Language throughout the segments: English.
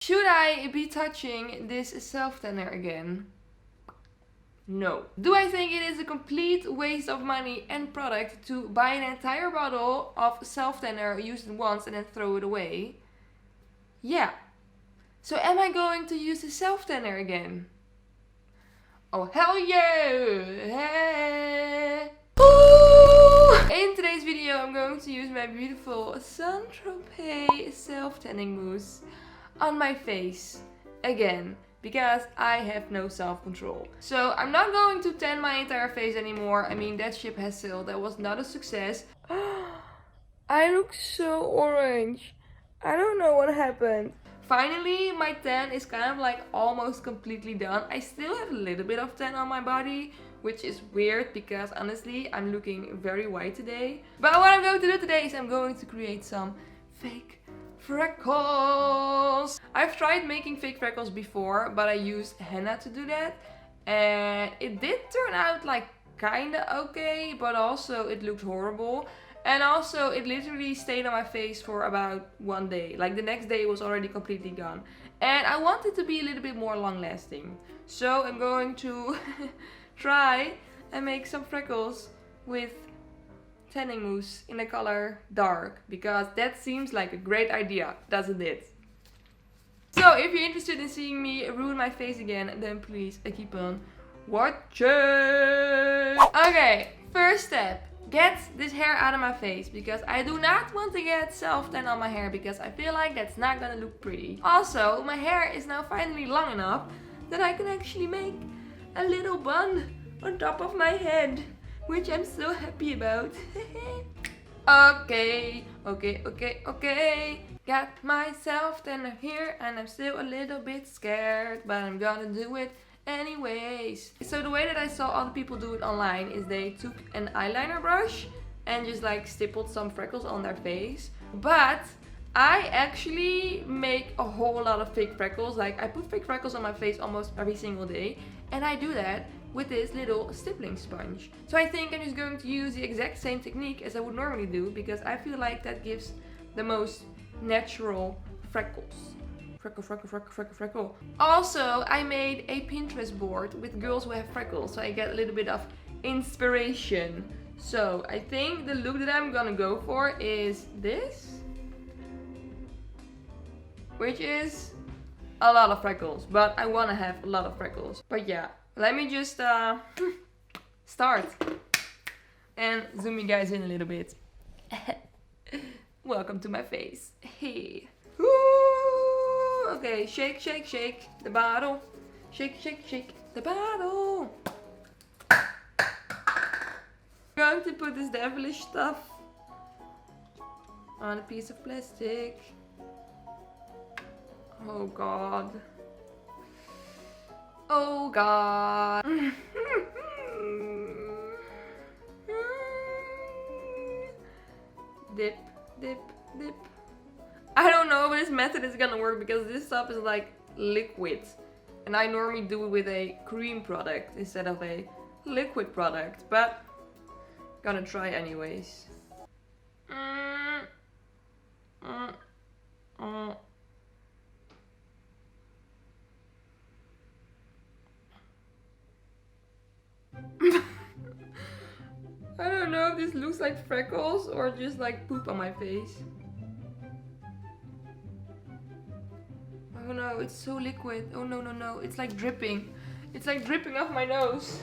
Should I be touching this self-tanner again? No. Do I think it is a complete waste of money and product to buy an entire bottle of self-tanner, use it once and then throw it away? Yeah. So am I going to use the self-tanner again? Oh hell yeah! Hey. In today's video I'm going to use my beautiful Saint-Tropez self-tanning mousse on my face again, because I have no self-control. So I'm not going to tan my entire face anymore. I mean, that ship has sailed. That was not a success. I look so orange. I don't know what happened. Finally, my tan is kind of like almost completely done. I still have a little bit of tan on my body, which is weird because honestly, I'm looking very white today. But what I'm going to do today is I'm going to create some fake freckles. I've tried making fake freckles before, but I used henna to do that. And it did turn out like kinda okay, but also it looked horrible. And also it literally stayed on my face for about one day. Like the next day it was already completely gone. And I want it to be a little bit more long lasting. So I'm going to try and make some freckles with tanning mousse in the color dark, because that seems like a great idea, doesn't it? So if you're interested in seeing me ruin my face again, then please keep on watching. Okay, first step. Get this hair out of my face, because I do not want to get self-tan on my hair, because I feel like that's not gonna look pretty. Also, my hair is now finally long enough that I can actually make a little bun on top of my head, which I'm so happy about. Okay. Got myself tanner here and I'm still a little bit scared, but I'm gonna do it anyways. So the way that I saw other people do it online is they took an eyeliner brush and just like stippled some freckles on their face. But I actually make a whole lot of fake freckles. Like I put fake freckles on my face almost every single day, and I do that with this little stippling sponge. So I think I'm just going to use the exact same technique as I would normally do, because I feel like that gives the most natural freckles. Freckle. Also, I made a Pinterest board with girls who have freckles, so I get a little bit of inspiration. So I think the look that I'm gonna go for is this, which is a lot of freckles, but I wanna have a lot of freckles. But yeah, let me just start and zoom you guys in a little bit. Welcome to my face. Hey. Ooh, okay, shake the bottle. Shake the bottle. I'm going to put this devilish stuff on a piece of plastic. Oh god. Oh god. Dip. I don't know if this method is gonna work, because this stuff is like liquid. And I normally do it with a cream product instead of a liquid product. But gonna try anyways. I don't know if this looks like freckles or just like poop on my face. Oh no, it's so liquid. Oh no, it's like dripping. It's like dripping off my nose.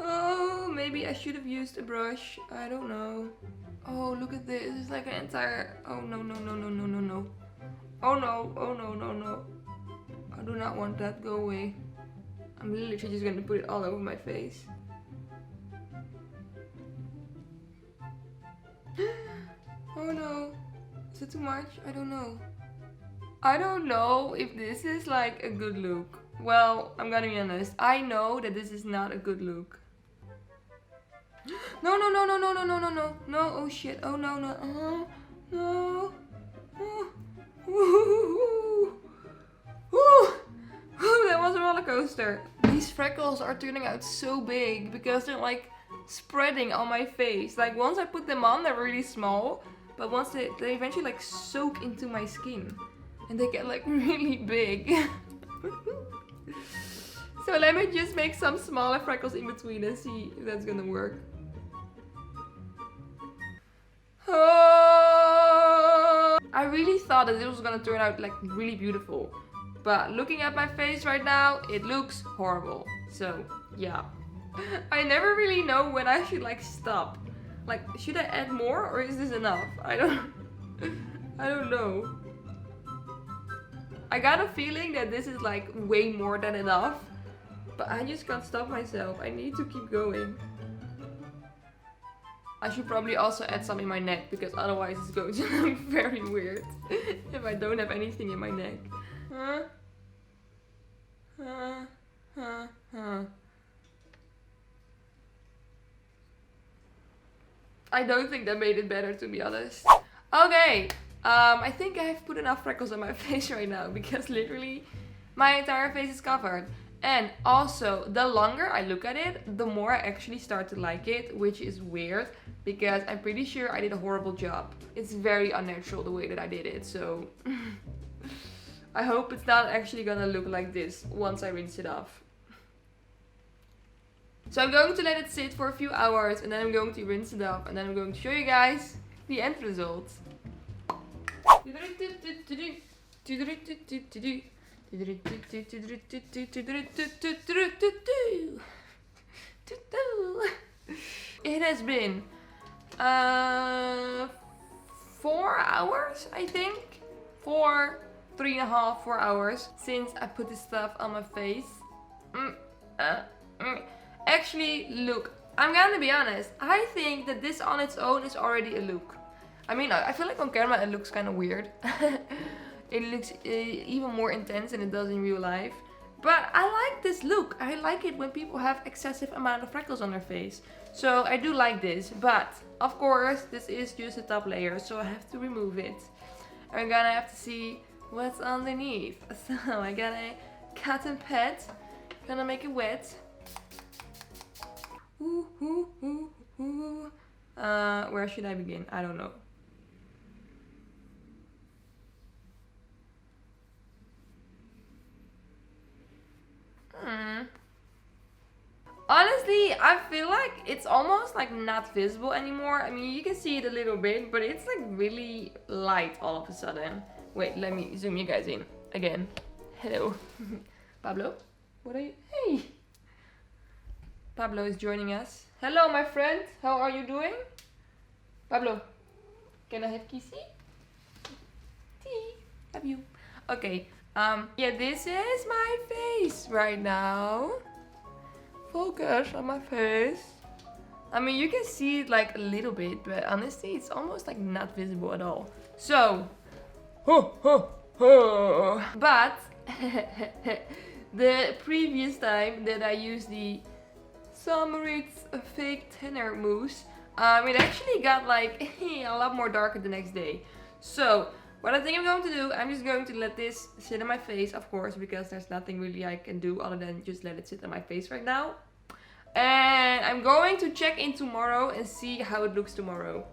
Oh, maybe I should have used a brush. I don't know. Oh, look at this. It's like an entire... Oh no. Oh no. I do not want that. Go away. I'm literally just gonna put it all over my face. Oh no. Is it too much? I don't know. I don't know if this is like a good look. Well, I'm gonna be honest. I know that this is not a good look. No. No, oh shit. Oh no. No. That was a roller coaster. These freckles are turning out so big because they're like spreading on my face. Like once I put them on, they're really small, but once they eventually like soak into my skin and they get like really big. So let me just make some smaller freckles in between and see if that's gonna work. Oh, I really thought that this was gonna turn out like really beautiful, but looking at my face right now, it looks horrible. So yeah, I never really know when I should like stop. Like, should I add more or is this enough? I don't know. I got a feeling that this is like way more than enough, but I just can't stop myself. I need to keep going. I should probably also add some in my neck, because otherwise it's going to look very weird if I don't have anything in my neck. I don't think that made it better, to be honest. Okay, I think I've put enough freckles on my face right now, because literally my entire face is covered. And also, the longer I look at it, the more I actually start to like it, which is weird, because I'm pretty sure I did a horrible job. It's very unnatural the way that I did it, so I hope it's not actually gonna look like this once I rinse it off. So I'm going to let it sit for a few hours, and then I'm going to rinse it off, and then I'm going to show you guys the end result. It has been 4 hours, I think. 3.5, 4 hours since I put this stuff on my face. Actually, look, I'm gonna be honest. I think that this on its own is already a look. I mean, I feel like on camera it looks kind of weird. It looks even more intense than it does in real life. But I like this look. I like it when people have excessive amount of freckles on their face. So I do like this. But of course, this is just a top layer, so I have to remove it. I'm gonna have to see what's underneath. So I got a cotton pad. Gonna make it wet. Where should I begin? I don't know. Honestly, I feel like it's almost like not visible anymore. I mean, you can see it a little bit, but it's like really light all of a sudden. Wait, let me zoom you guys in again. Hello. Pablo? What are you? Hey! Pablo is joining us. Hello, my friend. How are you doing? Pablo, can I have kissy? Tea. Have you? Okay. Yeah, this is my face right now. Focus on my face. I mean, you can see it like a little bit, but honestly, it's almost like not visible at all. So, but the previous time that I used the Summerit's fake tanner mousse, it actually got like a lot more darker the next day. So what I think I'm going to do, I'm just going to let this sit on my face, of course, because there's nothing really I can do other than just let it sit on my face right now. And I'm going to check in tomorrow and see how it looks tomorrow.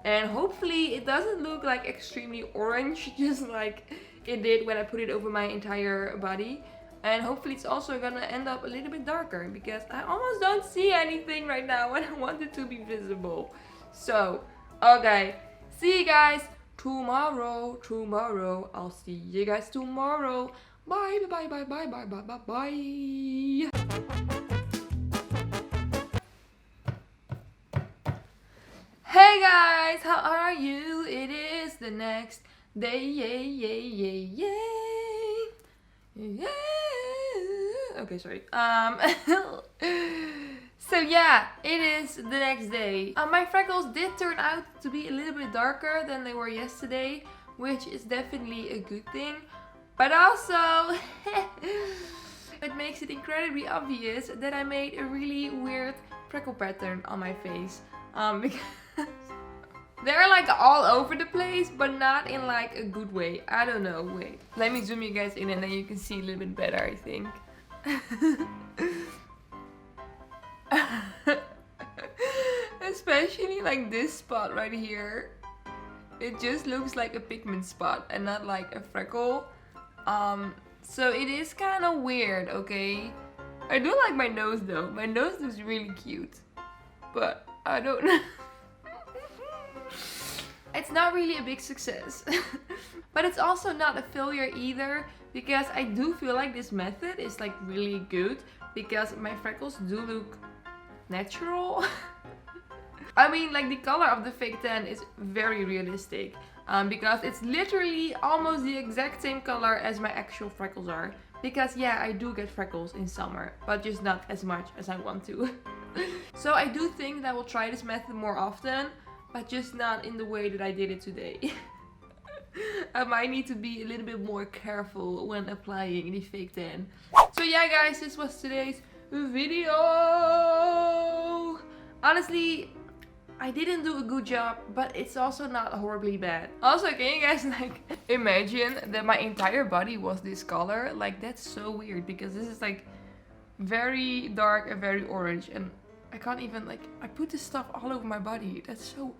And hopefully it doesn't look like extremely orange, just like it did when I put it over my entire body. And hopefully it's also gonna end up a little bit darker, because I almost don't see anything right now and I want it to be visible. So, okay, see you guys tomorrow. I'll see you guys tomorrow. Bye, bye, bye, bye, bye, bye, bye, bye. Hey guys, how are you? It is the next day, yay. Okay, sorry. So yeah, it is the next day. My freckles did turn out to be a little bit darker than they were yesterday, which is definitely a good thing. But also, it makes it incredibly obvious that I made a really weird freckle pattern on my face. Because they're like all over the place, but not in like a good way. I don't know. Wait, let me zoom you guys in and then you can see a little bit better, I think. me like this spot right here, it just looks like a pigment spot and not like a freckle. So it is kind of weird, okay? I do like my nose though. My nose is really cute. But I don't know. It's not really a big success. But it's also not a failure either, because I do feel like this method is like really good because my freckles do look natural. I mean, like the color of the fake tan is very realistic, because it's literally almost the exact same color as my actual freckles are. Because yeah, I do get freckles in summer, but just not as much as I want to. So I do think that I will try this method more often, but just not in the way that I did it today. I might need to be a little bit more careful when applying the fake tan. So yeah guys, this was today's video. Honestly, I didn't do a good job, but it's also not horribly bad. Also, can you guys like imagine that my entire body was this color? Like, that's so weird because this is like very dark and very orange, and I can't even like, I put this stuff all over my body. That's so,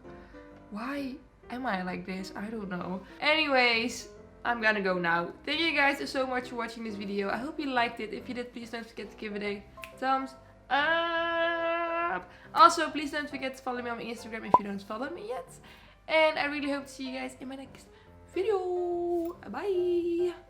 why am I like this? I don't know. Anyways, I'm gonna go now. Thank you guys so much for watching this video. I hope you liked it. If you did, please don't forget to give it a thumbs up. Also, please don't forget to follow me on my Instagram if you don't follow me yet. And I really hope to see you guys in my next video. Bye!